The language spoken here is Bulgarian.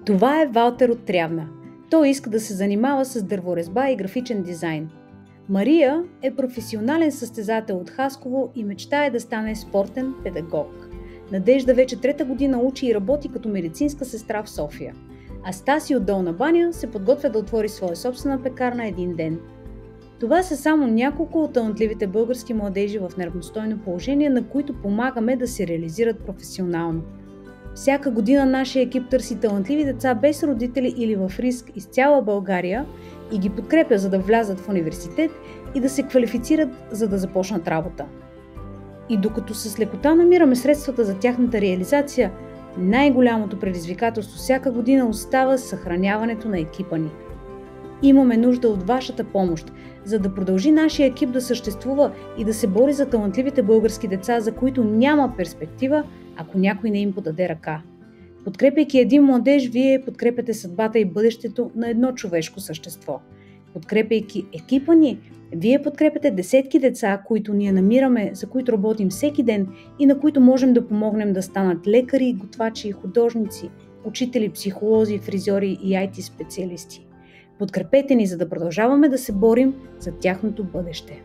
Това е Валтер от Трявна. Той иска да се занимава с дърворезба и графичен дизайн. Мария е професионален състезател от Хасково и мечтае да стане спортен педагог. Надежда вече 3-та година учи и работи като медицинска сестра в София. А Стаси от Долна баня се подготвя да отвори своя собствена пекарна един ден. Това са само няколко от талантливите български младежи в неравностойно положение, на които помагаме да се реализират професионално. Всяка година нашия екип търси талантливи деца без родители или в риск из цяла България и ги подкрепя, за да влязат в университет и да се квалифицират, за да започнат работа. И докато с лекота намираме средствата за тяхната реализация, най-голямото предизвикателство всяка година остава съхраняването на екипа ни. Имаме нужда от вашата помощ, за да продължи нашия екип да съществува и да се бори за талантливите български деца, за които няма перспектива, ако някой не им подаде ръка. Подкрепяйки един младеж, вие подкрепяте съдбата и бъдещето на едно човешко същество. Подкрепяйки екипа ни, вие подкрепяте десетки деца, които ние намираме, за които работим всеки ден и на които можем да помогнем да станат лекари, готвачи, художници, учители, психолози, фризьори и IT специалисти. Подкрепете ни, за да продължаваме да се борим за тяхното бъдеще.